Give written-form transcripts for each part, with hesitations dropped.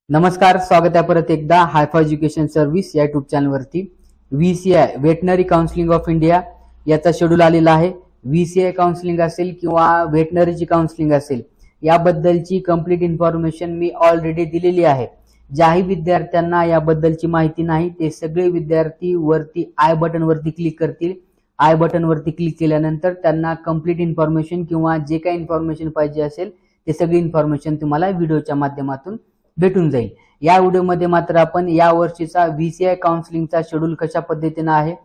नमस्कार, स्वागत आहे परत एकदा हायफा एज्युकेशन सर्व्हिस या युट्यूब चॅनलवरती। VCI veterinary counselling of India याचा शेड्यूल आलेला आहे। VCI काउन्सिलिंग असेल किंवा वेटनरीची काउन्सिलिंग असेल याबद्दलची कंप्लीट इन्फॉर्मेशन मी ऑलरेडी दिलेली आहे। ज्याही विद्यार्थ्यांना याबद्दलची माहिती नाही ते सगळे विद्यार्थी वरती आय बटन वरती क्लिक करतील। आय बटन वरती क्लिक केल्यानंतर त्यांना कंप्लीट इन्फॉर्मेशन किंवा जे काही इन्फॉर्मेशन पाहिजे असेल ते सगळी इन्फॉर्मेशन तुम्हाला व्हिडिओच्या माध्यमातून भेटून जाईल। या व्हिडिओमध्ये मात्र आपण या वर्षीचा VCI काउन्सिलिंगचा शेड्यूल कशा पद्धतीने आहे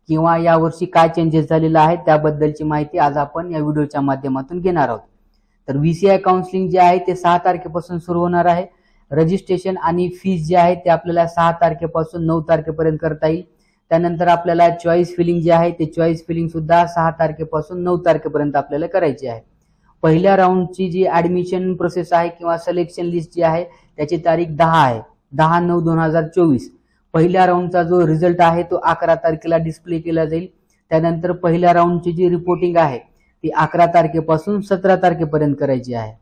किंवा या वर्षी काय चेंजेस झालेला आहे त्याबद्दलची माहिती आज आपण या व्हिडिओच्या माध्यमातून घेणार आहोत। तर VCI काउन्सिलिंग जे आहे ते 6 तारखेपासून सुरू होणार आहे। रजिस्ट्रेशन आणि फीस जे आहे ते आपल्याला 6 तारखेपासून 9 तारखेपर्यंत करता येईल। त्यानंतर आपल्याला चॉईस फिलिंग जे आहे ते चॉईस फिलिंग सुद्धा 6 तारखेपासून 9 तारखेपर्यंत आपल्याला करायची आहे। पहिल्या राऊंडची जी ऍडमिशन प्रोसेस आहे किंवा सिलेक्शन लिस्ट जी आहे त्याची तारीख 10 आहे, 10/9/2024। पहिल्या राऊंडचा जो रिझल्ट आहे तो 11 तारखेला डिस्प्ले केला जाईल। त्यानंतर पहिल्या राऊंडची जी रिपोर्टिंग आहे ती 11 तारखेपासून 17 तारखेपर्यंत करायची आहे।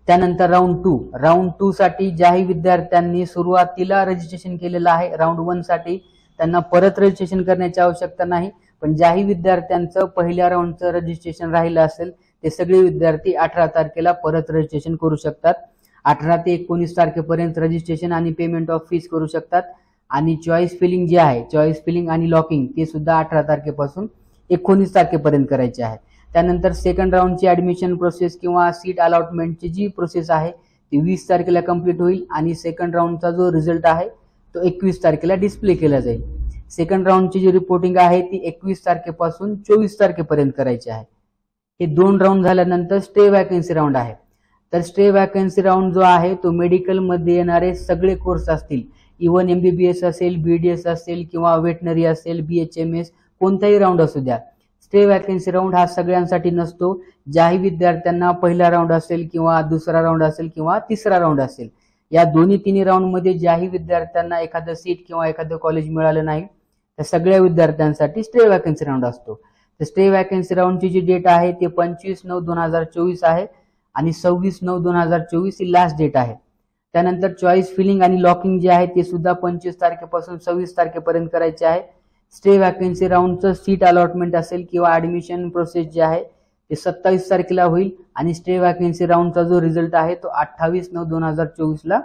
त्यानंतर राऊंड 2 साठी ज्याही विद्यार्थ्यांनी सुरुवातीला रजिस्ट्रेशन केलेलं आहे राऊंड 1 साठी त्यांना परत रजिस्ट्रेशन करण्याची आवश्यकता नाही, पण ज्याही विद्यार्थ्यांचं पहिल्या राऊंडचं रजिस्ट्रेशन राहिलं असेल ते सगळे विद्यार्थी 18 तारखेला परत रजिस्ट्रेशन करू शकतात। 18 ते 19 तारखेपर्यंत रजिस्ट्रेशन आणि पेमेंट ऑफ फीस करू शकतात। आणि चॉईस फिलिंग जे आहे चॉईस फिलिंग आणि लॉकिंग ते सुद्धा 18 तारखेपासून 19 तारखेपर्यंत करायचे आहे। त्यानंतर सेकंड राऊंडची ऍडमिशन प्रोसेस किंवा सीट अलॉटमेंटची जी प्रोसेस आहे ती 20 तारखेला कंप्लीट होईल आणि सेकंड राऊंडचा जो रिझल्ट आहे तो 21 तारखेला डिस्प्ले केला जाईल। सेकंड राऊंडची जी रिपोर्टिंग आहे ती 21 तारखेपासून 24 तारखेपर्यंत करायची आहे। हे 2 राऊंड झाल्यानंतर स्टे वॅकन्सी राऊंड आहे। तर स्टे वॅकन्सी राऊंड जो आहे तो मेडिकल मध्ये येणारे सगळे कोर्स असतील, इव्हन MBBS असेल, BDS असेल किंवा वेटनरी असेल, BHMS कोणताही राऊंड असू द्या, स्टे वॅकन्सी राऊंड हा सगळ्यांसाठी नसतो। ज्याही विद्यार्थ्यांना पहिला राऊंड असेल किंवा दुसरा राऊंड असेल किंवा तिसरा राऊंड असेल या तिन्ही राऊंड मध्ये ज्याही विद्यार्थ्यांना एखादं सीट किंवा एखादं कॉलेज मिळालं नाही त्या सगळ्या विद्यार्थ्यांसाठी स्टे वॅकन्सी राऊंड असतो। तर स्टे वॅकन्सी राऊंडची जी डेट आहे ते 25/9/2024 आहे आणि 26/9/2024 ही लास्ट डेट आहे। त्यानंतर चॉईस फिलिंग आणि लॉकिंग जे आहे ते सुद्धा 25 तारखेपासून 26 तारखेपर्यंत करायचे आहे। स्टे वॅकन्सी राऊंडचं सीट अलॉटमेंट असेल किंवा ऍडमिशन प्रोसेस जे आहे ते 27 तारखेला होईल आणि स्टे वॅकन्सी राऊंडचा जो रिझल्ट आहे तो 28/9/2024 ला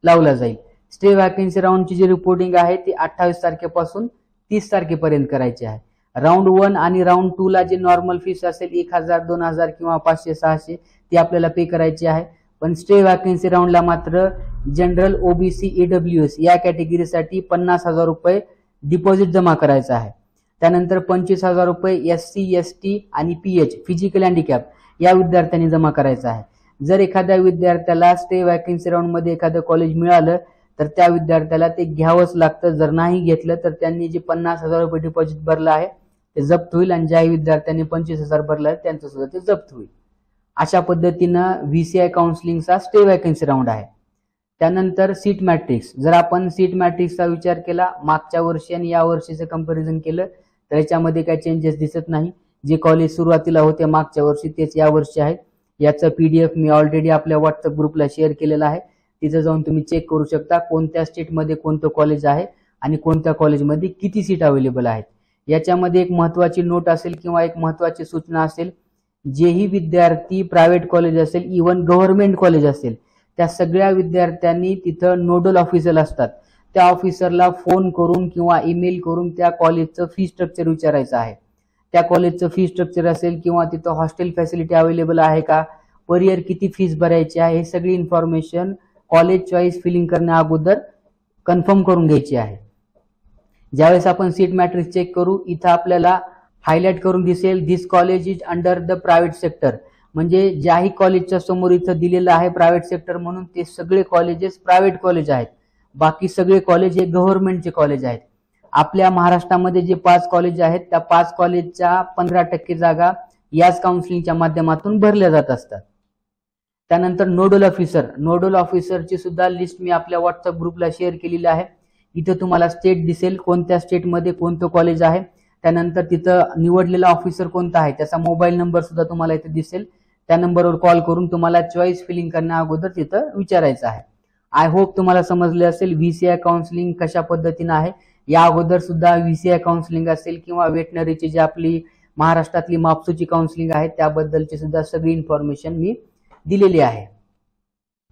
लावला जाईल। स्टे वॅकन्सी राऊंडची जी रिपोर्टिंग आहे ती 28 तारखेपासून 30 तारखेपर्यंत करायची आहे। राऊंड 1 आणि राऊंड 2 ला जी नॉर्मल फीस असेल 1000, 2000 किंवा 500, 600 ती आपल्याला पे करायची आहे। पण स्टे वॅकन्सी राऊंडला मात्र जनरल, OBC, EWS या कॅटेगरीसाठी 50,000 रुपये डिपॉझिट जमा करायचं आहे। त्यानंतर 25,000 रुपये SC, ST आणि PH फिजिकल हँडिकॅप या विद्यार्थ्यांनी जमा करायचं आहे। जर एखाद्या विद्यार्थ्याला स्टे वॅकन्सी राऊंड मध्ये एखादं कॉलेज मिळालं तर त्या विद्यार्थ्याला ते घ्यावंच लागतं। जर नाही घेतलं तर त्यांनी जे 50,000 रुपये डिपॉझिट भरलं आहे ते जप्त होईल आणि ज्याही विद्यार्थ्यांनी 25,000 भरलं आहे त्यांचं सुद्धा ते जप्त होईल। अशा पद्धतीनं VCI काउन्सिलिंगचा स्टे वॅकन्सी राऊंड आहे। त्यानंतर सीट मॅट्रिक्स, जर आपण सीट मॅट्रिक्सचा विचार केला मागच्या वर्षी आणि या वर्षीचं कंपॅरिझन केलं तर याच्यामध्ये काही चेंजेस दिसत नाही। जे कॉलेज सुरुवातीला होते मागच्या वर्षी तेच या वर्षी आहेत। याचं PDF मी ऑलरेडी आपल्या व्हॉट्सअप ग्रुपला शेअर केलेलं आहे, तिथे जाऊन तुम्ही चेक करू शकता कोणत्या स्टेटमध्ये कोणतं कॉलेज आहे आणि कोणत्या कॉलेजमध्ये किती सीट अवेलेबल आहेत। याच्यामध्ये एक महत्त्वाची नोट असेल किंवा एक महत्त्वाची सूचना असेल, जेही विद्यार्थी प्रायव्हेट कॉलेज असेल, इव्हन गव्हर्नमेंट कॉलेज असेल, त्या सगळ्या विद्यार्थ्यांनी तिथं नोडल ऑफिसर असतात त्या ऑफिसरला फोन करून किंवा ईमेल करून त्या कॉलेजचं फी स्ट्रक्चर विचारायचं आहे। त्या कॉलेजचं फी स्ट्रक्चर असेल किंवा तिथं हॉस्टेल फॅसिलिटी अवेलेबल आहे का, पर इयर किती फीस भरायची आहे, हे सगळी इन्फॉर्मेशन कॉलेज चॉईस फिलिंग करण्या अगोदर कन्फर्म करून घ्यायची आहे। ज्यावेळेस आपण सीट मॅट्रिक्स चेक करू इथं आपल्याला हायलाइट करून दिसेल this college is under the private sector, म्हणजे ज्याही कॉलेजच्या समोर इथं दिलेलं आहे प्रायव्हेट सेक्टर म्हणून ते सगळे कॉलेजेस प्रायव्हेट कॉलेज आहेत, बाकी सगळे कॉलेज हे गव्हर्नमेंटचे कॉलेज आहेत। आपल्या महाराष्ट्रामध्ये जे 5 कॉलेज आहेत त्या 5 कॉलेजच्या 15% जागा याच काउन्सिलिंगच्या माध्यमातून भरल्या जात असतात। त्यानंतर नोडल ऑफिसरची सुद्धा लिस्ट मी आपल्या व्हॉट्सअप ग्रुपला शेअर केलेली आहे। इथं तुम्हाला स्टेट दिसेल, कोणत्या स्टेटमध्ये कोणतं कॉलेज आहे, त्यानंतर तिथं निवडलेला ऑफिसर कोणता आहे त्याचा मोबाईल नंबर सुद्धा तुम्हाला इथे दिसेल। त्या नंबरवर कॉल करून तुम्हाला चॉईस फिलिंग करण्या अगोदर तिथं विचारायचं आहे। आय होप तुम्हाला समजले असेल व्हीसीआय काउन्सिलिंग कशा पद्धतीने आहे. या अगोदर सुद्धा व्हीसीआय काउन्सिलिंग असेल किंवा वेटनरीची जी आपली महाराष्ट्रातली मापसूची काउन्सिलिंग आहे त्याबद्दलची सुद्धा सगळी इन्फॉर्मेशन मी दिलेली आहे.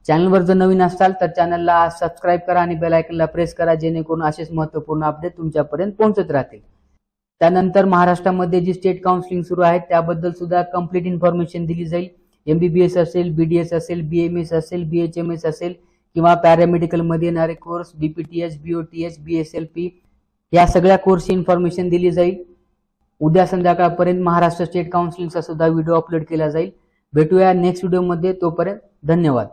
चॅनलवर जर नवीन असाल तर चॅनलला सबस्क्राईब करा आणि बेल आयकॉनला प्रेस करा, जेणेकरून असेच महत्त्वपूर्ण अपडेट तुमच्यापर्यंत पोहोचत राहतील. त्यानंतर महाराष्ट्रामध्ये जी स्टेट काउन्सिलिंग सुरू आहे त्याबद्दल सुद्धा कंप्लीट इन्फॉर्मेशन दिली जाईल. MBBS असेल, BDS असेल, BMS असेल, BHMS असेल किंवा पॅरामेडिकल मध्ये येणारे कोर्स BPTH, BOTH, BSLP या सगळ्या कोर्सची इन्फॉर्मेशन दिली जाईल. उद्या संध्याकाळपर्यंत महाराष्ट्र स्टेट काउन्सिलिंगचा सुद्धा व्हिडिओ अपलोड केला जाईल. भेटूया नेक्स्ट व्हिडिओमध्ये. तोपर्यंत धन्यवाद.